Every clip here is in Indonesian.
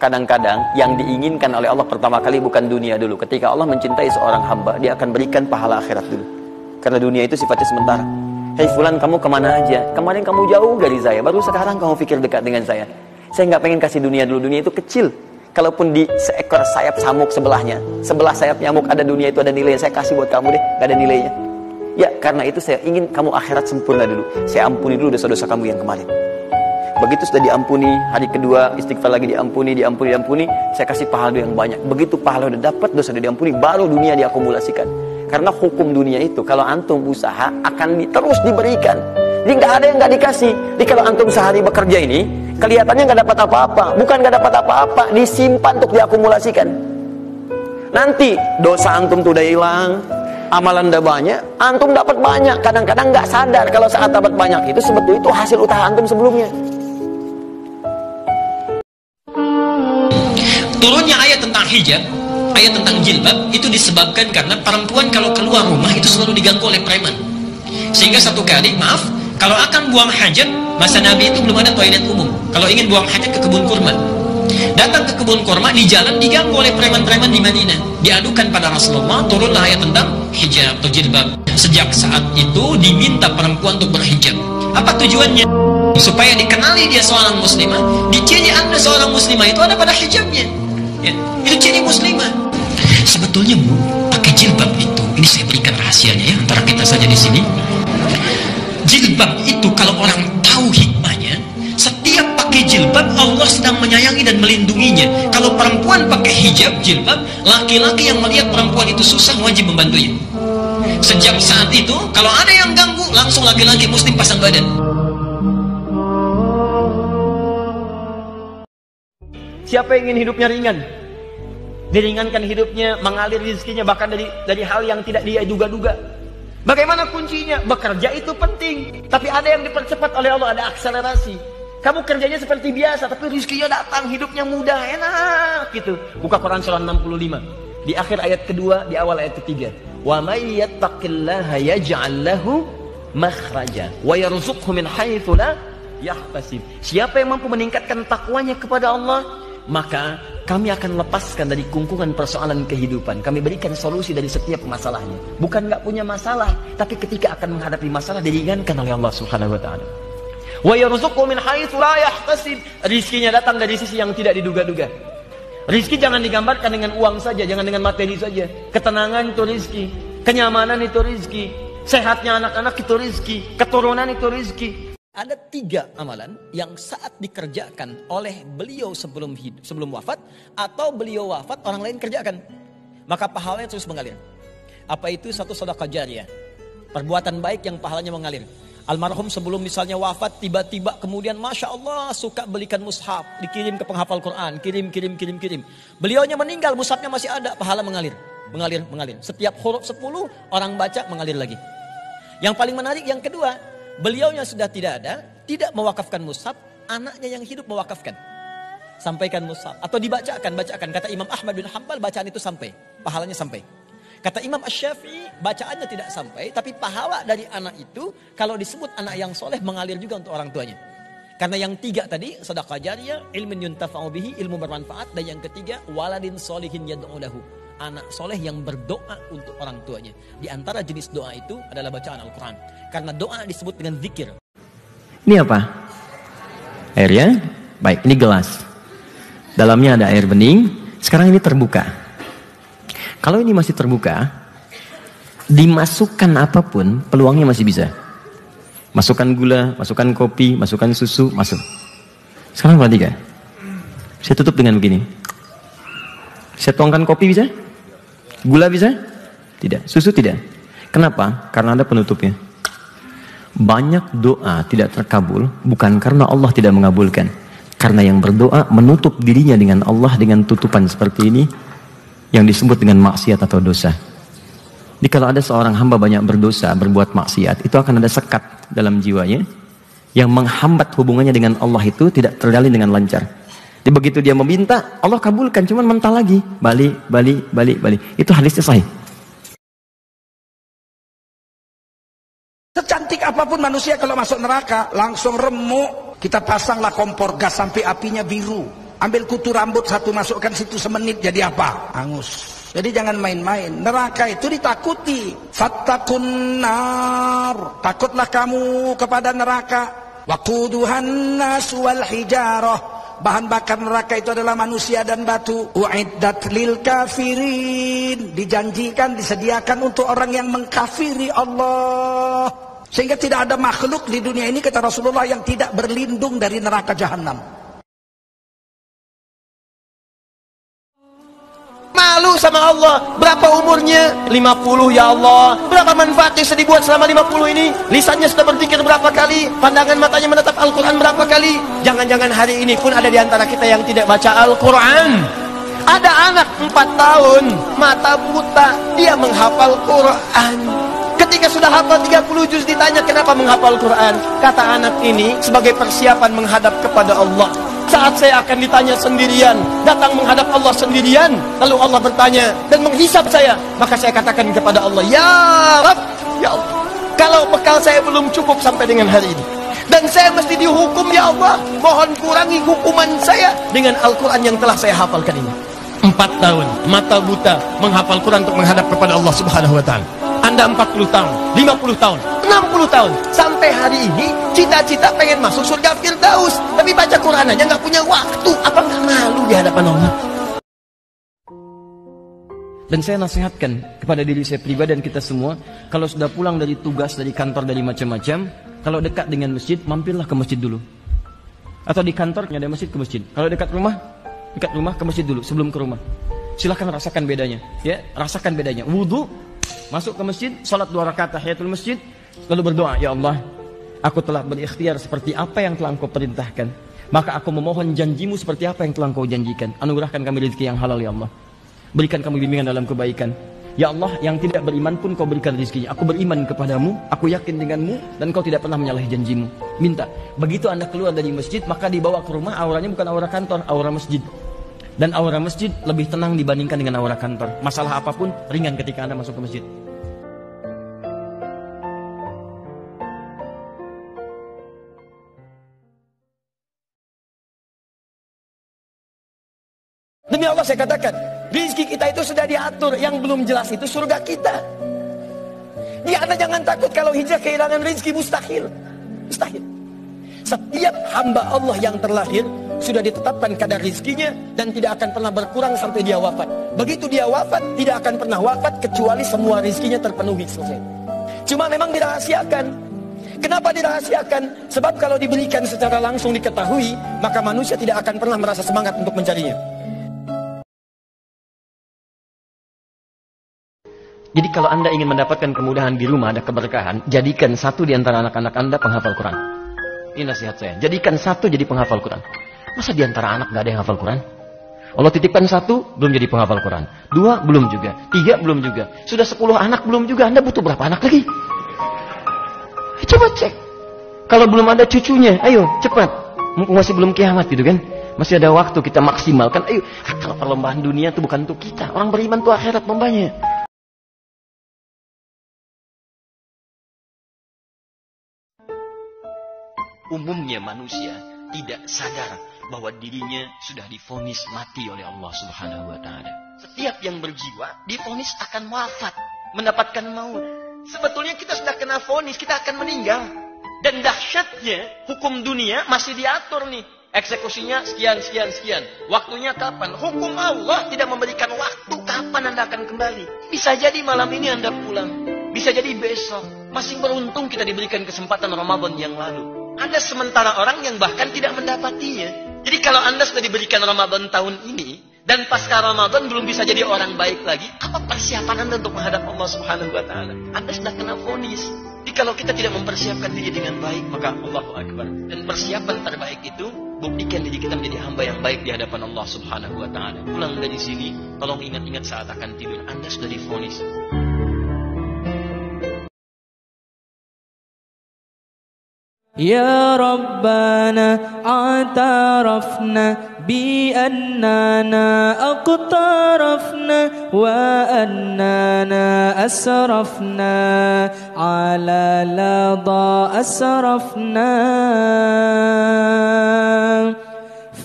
kadang-kadang yang diinginkan oleh Allah pertama kali bukan dunia dulu. Ketika Allah mencintai seorang hamba, dia akan berikan pahala akhirat dulu. Karena dunia itu sifatnya sementara. Hei fulan, kamu kemana aja? Kemarin kamu jauh dari saya, baru sekarang kamu pikir dekat dengan saya. Saya nggak pengen kasih dunia dulu, dunia itu kecil. Kalaupun di seekor sayap samuk sebelahnya, sebelah sayap nyamuk ada dunia itu, ada nilainya. Saya kasih buat kamu deh, nggak ada nilainya. Ya, karena itu saya ingin kamu akhirat sempurna dulu. Saya ampuni dulu dosa-dosa kamu yang kemarin. Begitu sudah diampuni, hari kedua istighfar lagi diampuni, saya kasih pahala yang banyak. Begitu pahala udah dapat, dosa udah diampuni, baru dunia diakumulasikan. Karena hukum dunia itu, kalau antum usaha akan terus diberikan. Jadi nggak ada yang nggak dikasih. Jadi kalau antum sehari bekerja ini, kelihatannya nggak dapat apa-apa. Bukan nggak dapat apa-apa, disimpan untuk diakumulasikan. Nanti dosa antum tuh udah hilang, amalan udah banyak, antum dapat banyak. Kadang-kadang nggak sadar kalau saat dapat banyak itu sebetulnya itu hasil usaha antum sebelumnya. Turunnya ayat tentang hijab, ayat tentang jilbab itu disebabkan karena perempuan kalau keluar rumah itu selalu diganggu oleh preman. Sehingga satu kali, maaf, kalau akan buang hajat, masa Nabi itu belum ada toilet umum. Kalau ingin buang hajat ke kebun kurma, datang ke kebun kurma, di jalan diganggu oleh preman-preman di Madinah. Diadukan pada Rasulullah, turunlah ayat tentang hijab atau jilbab. Sejak saat itu diminta perempuan untuk berhijab. Apa tujuannya? Supaya dikenali dia seorang muslimah. Di ciri anda seorang muslimah itu ada pada hijabnya. Ya, itu ciri muslimah. Sebetulnya Bu, pakai jilbab itu, ini saya berikan rahasianya ya, antara kita saja di sini. Jilbab itu kalau orang tahu hikmahnya, setiap pakai jilbab Allah sedang menyayangi dan melindunginya. Kalau perempuan pakai hijab jilbab, laki-laki yang melihat perempuan itu susah wajib membantunya. Sejak saat itu, kalau ada yang ganggu, langsung laki-laki muslim pasang badan. Siapa yang ingin hidupnya ringan? Diringankan hidupnya, mengalir rezekinya bahkan dari hal yang tidak dia duga-duga. Bagaimana kuncinya? Bekerja itu penting, tapi ada yang dipercepat oleh Allah, ada akselerasi. Kamu kerjanya seperti biasa, tapi rezekinya datang, hidupnya mudah, enak gitu. Buka Quran surah 65. Di akhir ayat kedua, di awal ayat ketiga. Wa may yattaqillaha yaj'al lahu makhraja wa yarzuqhu min haitsu la yahtasib. Siapa yang mampu meningkatkan takwanya kepada Allah, maka kami akan lepaskan dari kungkungan persoalan kehidupan. Kami berikan solusi dari setiap masalahnya. Bukan nggak punya masalah, tapi ketika akan menghadapi masalah diringankan oleh Allah Subhanahu wa taala. Wa yarzuqhu min haitsu la yahtasib. Rizkinya datang dari sisi yang tidak diduga-duga. Rizki jangan digambarkan dengan uang saja, jangan dengan materi saja. Ketenangan itu rizki, kenyamanan itu rizki, sehatnya anak-anak itu rizki, keturunan itu rizki. Ada 3 amalan yang saat dikerjakan oleh beliau sebelum wafat, atau beliau wafat orang lain kerjakan, maka pahalanya terus mengalir. Apa itu? 1, sedekah jariyah, perbuatan baik yang pahalanya mengalir. Almarhum sebelum misalnya wafat, tiba-tiba kemudian Masya Allah suka belikan mushaf, dikirim ke penghafal Quran, kirim. Beliaunya meninggal, mushafnya masih ada, pahala mengalir. Setiap huruf 10 orang baca mengalir lagi. Yang paling menarik yang kedua, beliaunya sudah tidak ada, tidak mewakafkan mushaf, anaknya yang hidup mewakafkan. Sampaikan mushaf atau bacakan. Kata Imam Ahmad bin Hanbal, bacaan itu sampai, pahalanya sampai. Kata Imam Asy-Syafi'i, bacaannya tidak sampai, tapi pahala dari anak itu kalau disebut anak yang soleh mengalir juga untuk orang tuanya. Karena yang 3 tadi, sedekah jariyah, ilmin yuntafa'u bihi, ilmu bermanfaat, dan yang ketiga, waladin solihin yad'u lahu, anak soleh yang berdoa untuk orang tuanya. Di antara jenis doa itu adalah bacaan Al-Quran. Karena doa disebut dengan zikir. Ini apa? Air ya? Baik, ini gelas. Dalamnya ada air bening. Sekarang ini terbuka. Kalau ini masih terbuka, dimasukkan apapun, peluangnya masih bisa. Masukkan gula, masukkan kopi, masukkan susu, masuk. Sekarang perhatikan. Saya tutup dengan begini. Saya tuangkan kopi bisa? Gula bisa? Tidak. Susu tidak. Kenapa? Karena ada penutupnya. Banyak doa tidak terkabul bukan karena Allah tidak mengabulkan. Karena yang berdoa menutup dirinya dengan Allah dengan tutupan seperti ini, yang disebut dengan maksiat atau dosa. Jadi kalau ada seorang hamba banyak berdosa, berbuat maksiat, itu akan ada sekat dalam jiwanya yang menghambat hubungannya dengan Allah itu tidak terjalin dengan lancar. Jadi begitu dia meminta, Allah kabulkan, cuman mental lagi, balik. Itu hadisnya sahih. Secantik apapun manusia kalau masuk neraka langsung remuk. Kita pasanglah kompor gas sampai apinya biru. Ambil kutu rambut satu, masukkan situ semenit, jadi apa? Angus. Jadi jangan main-main. Neraka itu ditakuti. Fattakun nar. Takutlah kamu kepada neraka. Waquduhan nas wal hijarah. Bahan bakar neraka itu adalah manusia dan batu. Uiddat lil kafirin. Dijanjikan, disediakan untuk orang yang mengkafiri Allah. Sehingga tidak ada makhluk di dunia ini, kata Rasulullah, yang tidak berlindung dari neraka jahanam. Malu sama Allah. Berapa umurnya? 50 ya Allah. Berapa manfaat yang sudah dibuat selama 50 ini? Lisannya sudah berpikir berapa kali? Pandangan matanya menatap Al-Quran berapa kali? Jangan-jangan hari ini pun ada di antara kita yang tidak baca Al-Quran. Ada anak 4 tahun, mata buta, dia menghafal Quran. Ketika sudah hafal 30 juz, ditanya kenapa menghafal Quran. Kata anak ini sebagai persiapan menghadap kepada Allah. Saat saya akan ditanya sendirian, datang menghadap Allah sendirian, lalu Allah bertanya dan menghisap saya, maka saya katakan kepada Allah, ya Rabb, ya Allah, kalau bekal saya belum cukup sampai dengan hari ini, dan saya mesti dihukum ya Allah, mohon kurangi hukuman saya dengan Al-Quran yang telah saya hafalkan ini. 4 tahun, mata buta, menghafal Quran untuk menghadap kepada Allah Subhanahu wa Ta'ala. Anda 40 tahun, 50 tahun, 60 tahun, sampai hari ini cita-cita pengen masuk surga Firdaus, tapi baca Quran aja nggak punya waktu. Apa nggak malu di hadapan Allah? Dan saya nasihatkan kepada diri saya pribadi dan kita semua, kalau sudah pulang dari tugas, dari kantor, dari macam-macam, kalau dekat dengan masjid, mampirlah ke masjid dulu. Atau di kantor ada masjid, ke masjid. Kalau dekat rumah ke masjid dulu sebelum ke rumah. Silahkan rasakan bedanya, ya, rasakan bedanya. Wudu, masuk ke masjid, salat 2 rakaat tahiyatul masjid, lalu berdoa, ya Allah, aku telah berikhtiar seperti apa yang telah Engkau perintahkan, maka aku memohon janjimu seperti apa yang telah Engkau janjikan. Anugerahkan kami rezeki yang halal ya Allah, berikan kami bimbingan dalam kebaikan. Ya Allah, yang tidak beriman pun Kau berikan rezekinya. Aku beriman kepadamu, aku yakin denganmu, dan Kau tidak pernah menyalahi janjimu. Minta. Begitu Anda keluar dari masjid, maka dibawa ke rumah, auranya bukan aura kantor, aura masjid. Dan aura masjid lebih tenang dibandingkan dengan aura kantor. Masalah apapun ringan ketika Anda masuk ke masjid. Demi Allah saya katakan, rezeki kita itu sudah diatur. Yang belum jelas itu surga kita. Ya, Anda jangan takut kalau hijrah kehilangan rezeki, mustahil. Mustahil. Setiap hamba Allah yang terlahir sudah ditetapkan kadar rezekinya dan tidak akan pernah berkurang sampai dia wafat. Begitu dia wafat, tidak akan pernah wafat kecuali semua rezekinya terpenuhi selesai. Cuma memang dirahasiakan. Kenapa dirahasiakan? Sebab kalau diberikan secara langsung diketahui, maka manusia tidak akan pernah merasa semangat untuk mencarinya. Jadi kalau Anda ingin mendapatkan kemudahan di rumah, ada keberkahan, jadikan satu di antara anak-anak Anda penghafal Quran. Ini nasihat saya. Jadikan satu jadi penghafal Quran. Masa di antara anak gak ada yang hafal Quran? Allah titipkan 1, belum jadi penghafal Quran. 2, belum juga. 3, belum juga. Sudah 10 anak, belum juga. Anda butuh berapa anak lagi? Coba cek. Kalau belum ada cucunya, ayo cepat. Mumpung masih belum kiamat gitu kan. Masih ada waktu, kita maksimalkan. Ayo, kalau perlombaan dunia itu bukan untuk kita. Orang beriman itu akhirat lombanya. Umumnya manusia tidak sadar bahwa dirinya sudah divonis mati oleh Allah Subhanahu wa Ta'ala. Setiap yang berjiwa divonis akan wafat, mendapatkan maut. Sebetulnya kita sudah kena vonis, kita akan meninggal. Dan dahsyatnya hukum dunia masih diatur nih. Eksekusinya sekian. Waktunya kapan? Hukum Allah tidak memberikan waktu kapan Anda akan kembali. Bisa jadi malam ini Anda pulang, bisa jadi besok. Masih beruntung kita diberikan kesempatan Ramadan yang lalu. Ada sementara orang yang bahkan tidak mendapatinya. Jadi kalau Anda sudah diberikan Ramadan tahun ini, dan pasca Ramadan belum bisa jadi orang baik lagi, apa persiapan Anda untuk menghadap Allah Subhanahu wa Ta'ala? Anda sudah kena vonis. Jadi kalau kita tidak mempersiapkan diri dengan baik, maka Allahu Akbar. Dan persiapan terbaik itu, buktikan diri kita menjadi hamba yang baik di hadapan Allah Subhanahu wa Ta'ala. Pulang dari sini, tolong ingat-ingat saat akan tidur, Anda sudah divonis. يا ربنا اعترفنا بأننا اقترفنا وأننا أسرفنا على لظى أسرفنا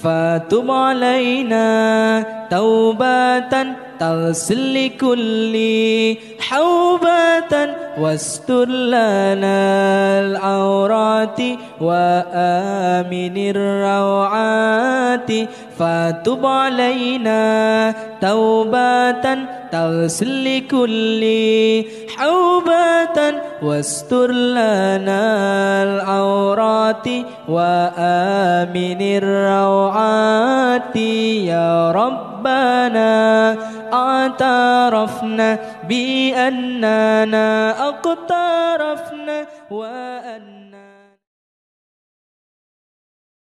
فتب علينا توبة تغسل لكل حوبة واستر لنا العورات وآمن الروعات فتب علينا توبة تغسل لكل حوبة واستر لنا العورات وآمن الروعات يا ربنا اعترفنا بأننا اقترفنا وأن